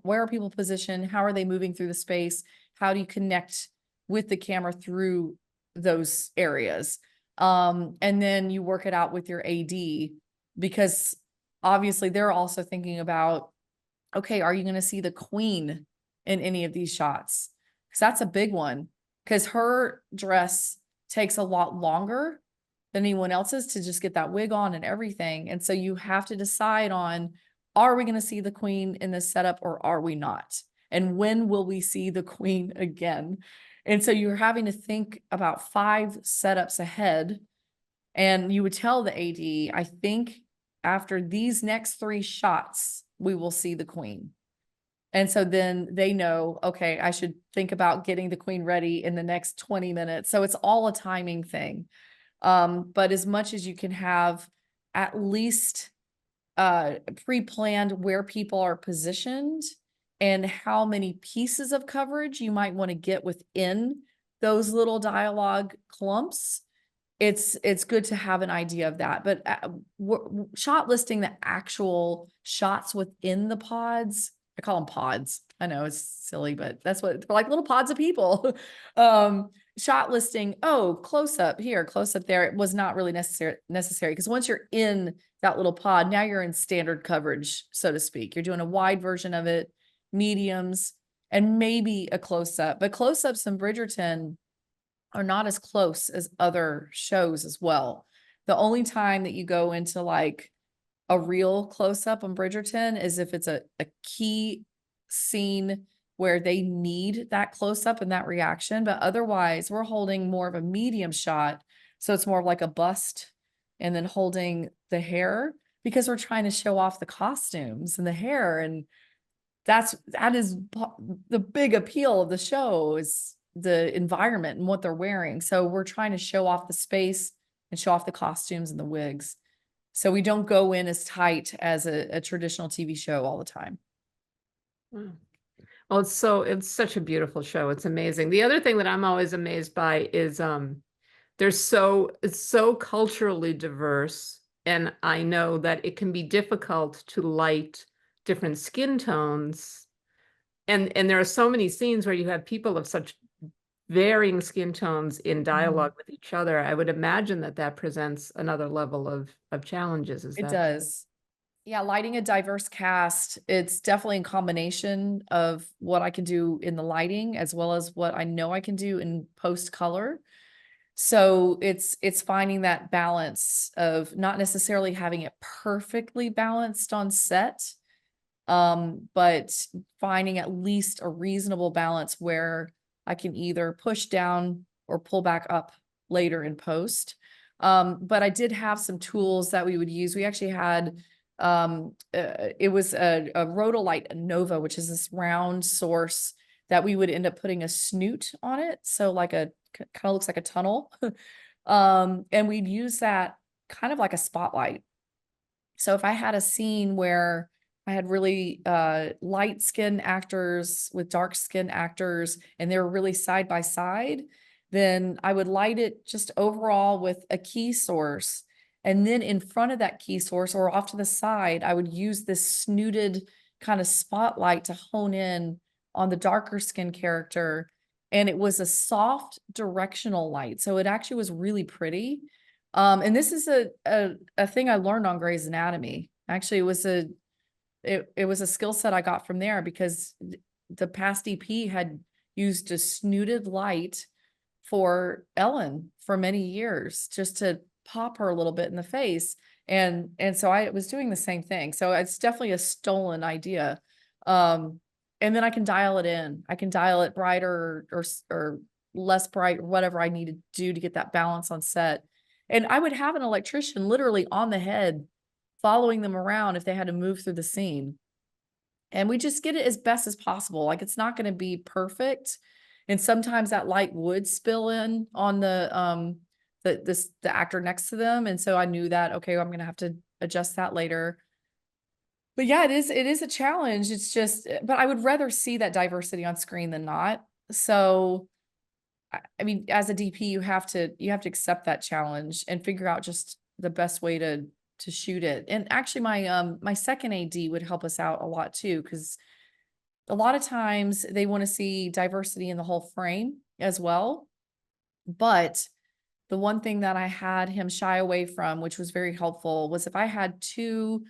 are people positioned? How are they moving through the space? How do you connect with the camera through those areas? And then you work it out with your AD, because obviously they're also thinking about, okay, are you going to see the queen in any of these shots? Because that's a big one, because her dress takes a lot longer than anyone else's to just get that wig on and everything. And so you have to decide on, are we going to see the queen in this setup or are we not? And when will we see the queen again? And so you're having to think about 5 setups ahead. And you would tell the AD, I think after these next 3 shots, we will see the queen. And so then they know, okay, I should think about getting the queen ready in the next 20 minutes. So it's all a timing thing. But as much as you can have at least pre-planned where people are positioned and how many pieces of coverage you might want to get within those little dialogue clumps, it's good to have an idea of that. But shot listing the actual shots within the pods, I call them pods. I know it's silly, but that's what they're like, little pods of people. Shot listing, oh, close up here, close up there. It was not really necessary because once you're in that little pod, now you're in standard coverage, so to speak. You're doing a wide version of it, mediums, and maybe a close up. But close ups in Bridgerton are not as close as other shows as well. The only time that you go into like a real close up on Bridgerton is if it's a key scene where they need that close up and that reaction. But otherwise, we're holding more of a medium shot So it's more of like a bust and then holding the hair, because we're trying to show off the costumes and the hair. And that is the big appeal of the show, is the environment and what they're wearing. So we're trying to show off the space and show off the costumes and the wigs. So we don't go in as tight as a traditional TV show all the time. Wow. Well, it's such a beautiful show. It's amazing. The other thing that I'm always amazed by is it's so culturally diverse, and I know that it can be difficult to light different skin tones. And there are so many scenes where you have people of such varying skin tones in dialogue with each other. I would imagine that presents another level of challenges. Is It that true? does. Yeah, lighting a diverse cast, it's definitely a combination of what I can do in the lighting as well as what I know I can do in post color. So it's finding that balance of not necessarily having it perfectly balanced on set, but finding at least a reasonable balance where I can either push down or pull back up later in post. But I did have some tools that we would use. We actually had it was a rhodolite Nova, which is this round source that we would end up putting a snoot on it. So like kind of looks like a tunnel. And we'd use that kind of like a spotlight. So if I had a scene where I had really light skin actors with dark skin actors and they were really side by side, then I would light it just overall with a key source. And then in front of that key source or off to the side, I would use this snooted kind of spotlight to hone in on the darker skin character. And it was a soft directional light. So it actually was really pretty. And this is a thing I learned on Grey's Anatomy. Actually, it was a skill set I got from there, because the past EP had used a snooted light for Ellen for many years, just to pop her a little bit in the face. And so I was doing the same thing. So it's definitely a stolen idea. And then I can dial it in. I can dial it brighter or less bright, or whatever I need to do to get that balance on set. And I would have an electrician literally on the head following them around if they had to move through the scene. And we just get it as best as possible. Like, it's not going to be perfect. And sometimes that light would spill in on the actor next to them. And so I knew that, okay, I'm going to have to adjust that later. But yeah, it is a challenge. It's just, but I would rather see that diversity on screen than not. So I mean, as a DP, you have to accept that challenge and figure out just the best way to shoot it. And actually my second AD would help us out a lot too, because a lot of times they want to see diversity in the whole frame as well. But the one thing that I had him shy away from, which was very helpful, was if I had two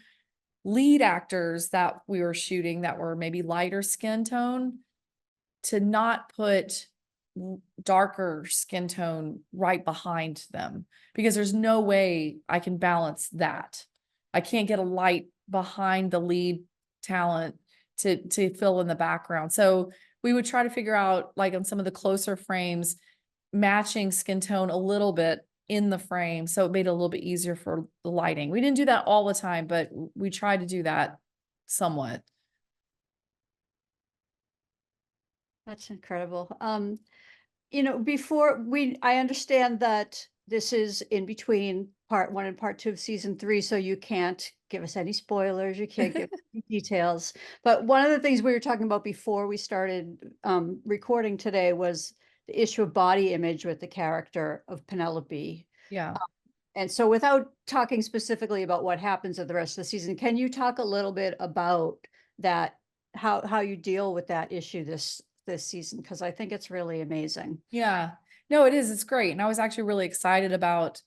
lead actors that we were shooting that were maybe lighter skin tone, to not put darker skin tone right behind them, because there's no way I can balance that. I can't get a light behind the lead talent to fill in the background. So we would try to figure out, like on some of the closer frames, matching skin tone a little bit in the frame, so it made it a little bit easier for the lighting. We didn't do that all the time, but we tried to do that somewhat. That's incredible. I understand that this is in between part 1 and part 2 of season 3, so you can't give us any spoilers, you can't give any details. But one of the things we were talking about before we started recording today was the issue of body image with the character of Penelope. Yeah. And so without talking specifically about what happens at the rest of the season, can you talk a little bit about that, how you deal with that issue this season? Because I think it's really amazing. Yeah. No, it is. It's great. And I was actually really excited about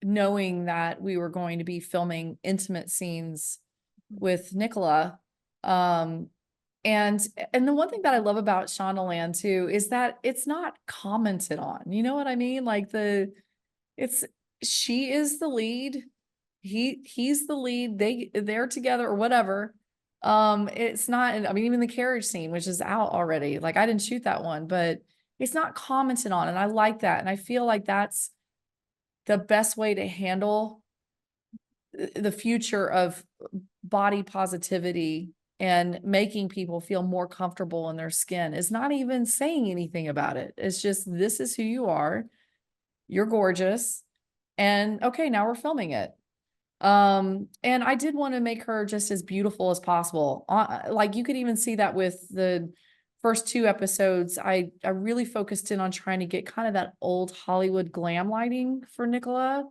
knowing that we were going to be filming intimate scenes with Nicola. And the one thing that I love about Shondaland too is that it's not commented on. You know what I mean? Like she is the lead, he's the lead, they're together or whatever. It's not, I mean, even the carriage scene, which is out already, like I didn't shoot that one, but it's not commented on, and I like that. And I feel like that's the best way to handle the future of body positivity and making people feel more comfortable in their skin is not even saying anything about it. It's just, this is who you are. You're gorgeous. And okay, now we're filming it. And I did want to make her just as beautiful as possible. Like you could even see that with the first 2 episodes. I really focused in on trying to get kind of that old Hollywood glam lighting for Nicola.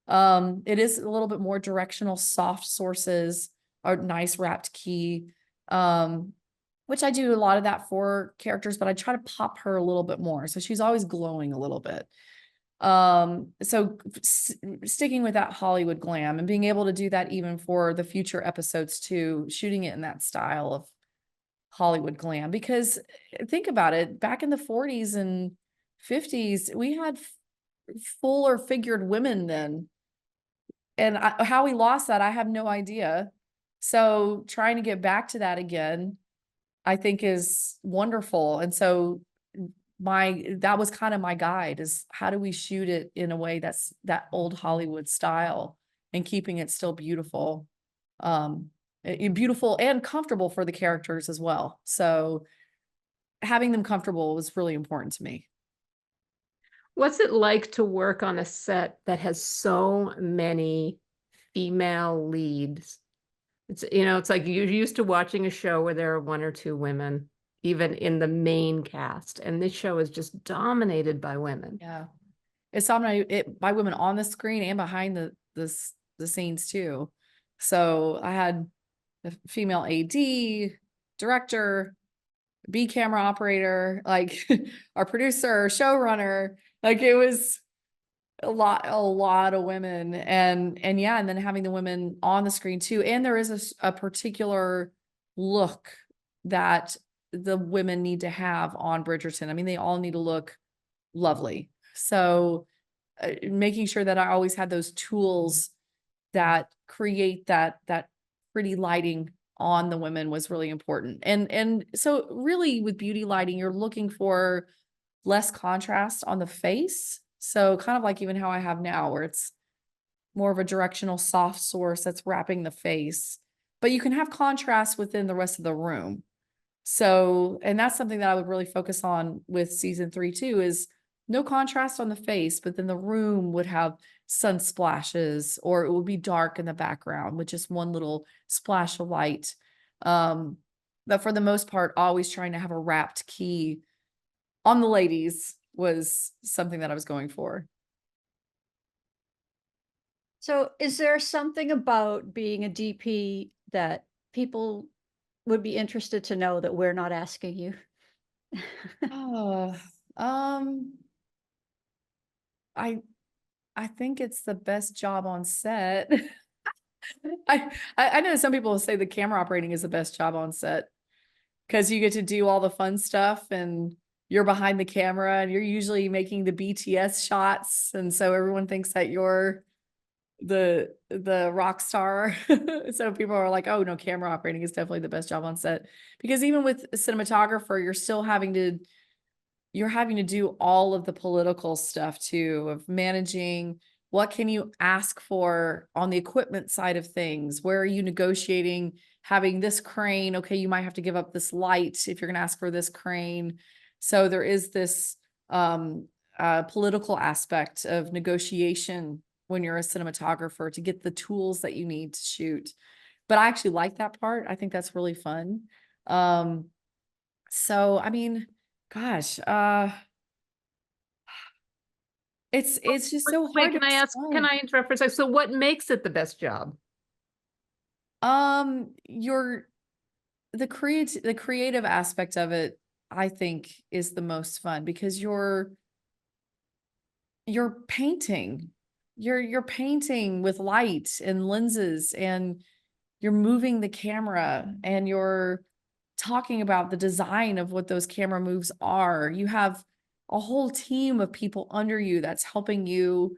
It is a little bit more directional, soft sources, a nice wrapped key, which I do a lot of that for characters, but I try to pop her a little bit more. So she's always glowing a little bit. So sticking with that Hollywood glam and being able to do that even for the future episodes too, shooting it in that style of Hollywood glam, because think about it, back in the 40s and 50s, we had fuller figured women then. And how we lost that, I have no idea. So trying to get back to that again, I think is wonderful. And so that was kind of my guide, is how do we shoot it in a way that's that old Hollywood style and keeping it still beautiful, beautiful and comfortable for the characters as well. So having them comfortable was really important to me. What's it like to work on a set that has so many female leads? It's, it's like you're used to watching a show where there are 1 or 2 women, even in the main cast. And this show is just dominated by women. Yeah. It's dominated by women on the screen and behind the scenes too. So I had a female AD, director, B camera operator, like our producer, showrunner. Like it was a lot of women, and yeah, and then having the women on the screen too. And there is a particular look that the women need to have on Bridgerton. I mean, they all need to look lovely. So making sure that I always had those tools that create that pretty lighting on the women was really important. And so really with beauty lighting, you're looking for less contrast on the face. So kind of like even how I have now, where it's more of a directional soft source that's wrapping the face, but you can have contrast within the rest of the room. So, and that's something that I would really focus on with season 3 too, is no contrast on the face, but then the room would have sun splashes, or it would be dark in the background with just one little splash of light. But for the most part, always trying to have a wrapped key on the ladies was something that I was going for. So is there something about being a DP that people would be interested to know that we're not asking you? Oh, I think it's the best job on set. I know some people say the camera operating is the best job on set, because you get to do all the fun stuff and you're behind the camera and you're usually making the BTS shots. And so everyone thinks that you're the rock star. So people are like, oh no, camera operating is definitely the best job on set, because even with a cinematographer, you're having to do all of the political stuff too, of managing what can you ask for on the equipment side of things, where are you negotiating having this crane, okay, you might have to give up this light if you're going to ask for this crane. So there is this political aspect of negotiation when you're a cinematographer to get the tools that you need to shoot. But I actually like that part. I think that's really fun. So I mean, gosh, it's just so Wait, hard to can I ask, can explain. I interrupt for a second? So what makes it the best job? The creative aspect of it, I think, is the most fun, because you're painting. You're painting with light and lenses, and you're moving the camera, and you're talking about the design of what those camera moves are. You have a whole team of people under you that's helping you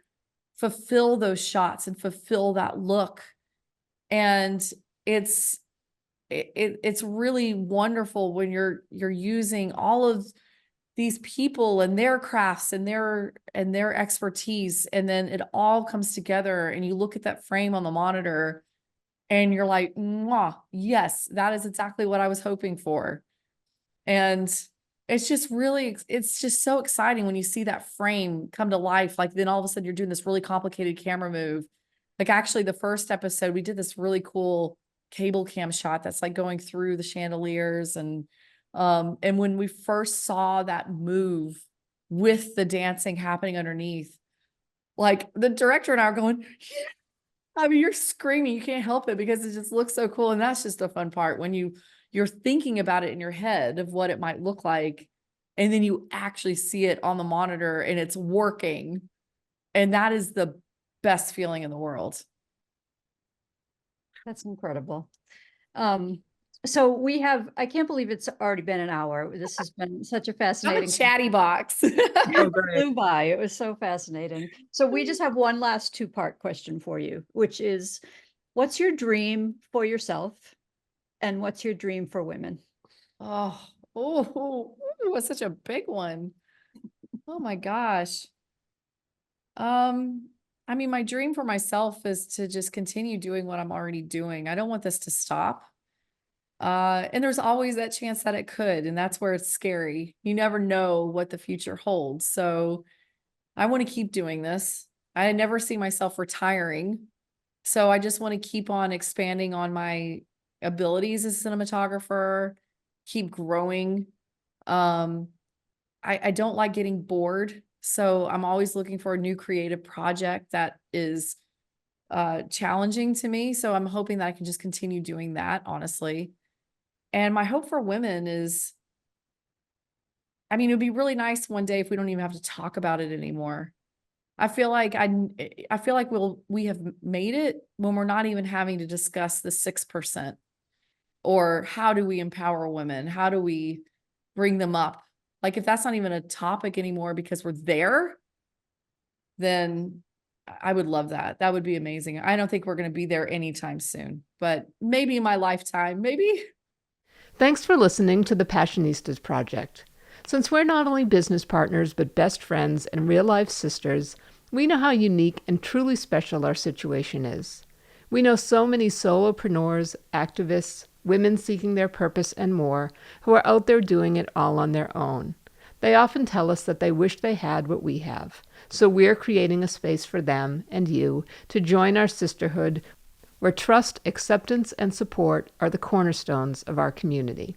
fulfill those shots and fulfill that look. And it's really wonderful when you're using all of these people and their crafts and their expertise, and then it all comes together and you look at that frame on the monitor and you're like, mwah, yes, that is exactly what I was hoping for. And it's just so exciting when you see that frame come to life. Like then all of a sudden you're doing this really complicated camera move. Like actually the first episode, we did this really cool cable cam shot that's like going through the chandeliers. And when we first saw that move with the dancing happening underneath, like the director and I are going, yeah. I mean, you're screaming, you can't help it because it just looks so cool. And that's just the fun part when you're thinking about it in your head of what it might look like. And then you actually see it on the monitor and it's working. And that is the best feeling in the world. That's incredible. So we have, I can't believe it's already been an hour. This has been such a I'm a fascinating. chatty box. Oh, great. Flew by. It was so fascinating. So we just have one last two-part question for you, which is, what's your dream for yourself? And what's your dream for women? It was such a big one. Oh my gosh. I mean, my dream for myself is to just continue doing what I'm already doing. I don't want this to stop. And there's always that chance that it could, and that's where it's scary. You never know what the future holds. So I want to keep doing this. I never see myself retiring. So I just want to keep on expanding on my abilities as a cinematographer, keep growing. I don't like getting bored. So I'm always looking for a new creative project that is challenging to me. So I'm hoping that I can just continue doing that, honestly. And my hope for women is, I mean, it would be really nice one day if we don't even have to talk about it anymore. I feel like we have made it when we're not even having to discuss the 6%, or how do we empower women? How do we bring them up? Like if that's not even a topic anymore because we're there, then I would love that. That would be amazing. I don't think we're going to be there anytime soon, but maybe in my lifetime, maybe. Thanks for listening to the Passionistas Project. Since we're not only business partners, but best friends and real-life sisters, we know how unique and truly special our situation is. We know so many solopreneurs, activists, women seeking their purpose, and more, who are out there doing it all on their own. They often tell us that they wish they had what we have. So we're creating a space for them and you to join our sisterhood, where trust, acceptance, and support are the cornerstones of our community.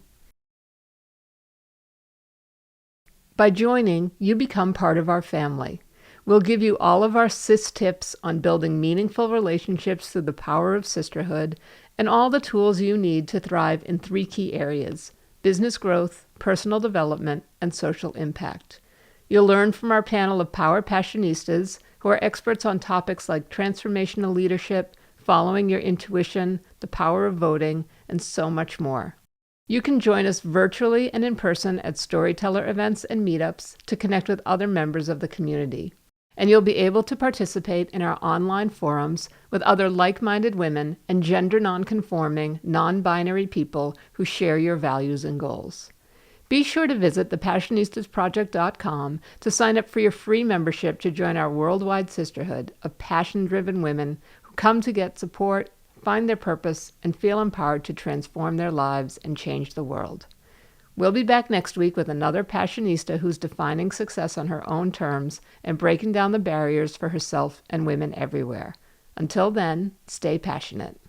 By joining, you become part of our family. We'll give you all of our sis tips on building meaningful relationships through the power of sisterhood, and all the tools you need to thrive in 3 key areas: business growth, personal development, and social impact. You'll learn from our panel of Power Passionistas, who are experts on topics like transformational leadership, following your intuition, the power of voting, and so much more. You can join us virtually and in person at storyteller events and meetups to connect with other members of the community. And you'll be able to participate in our online forums with other like-minded women and gender non-conforming, non-binary people who share your values and goals. Be sure to visit thepassionistasproject.com to sign up for your free membership to join our worldwide sisterhood of passion-driven women who come to get support, find their purpose, and feel empowered to transform their lives and change the world. We'll be back next week with another Passionista who's defining success on her own terms and breaking down the barriers for herself and women everywhere. Until then, stay passionate.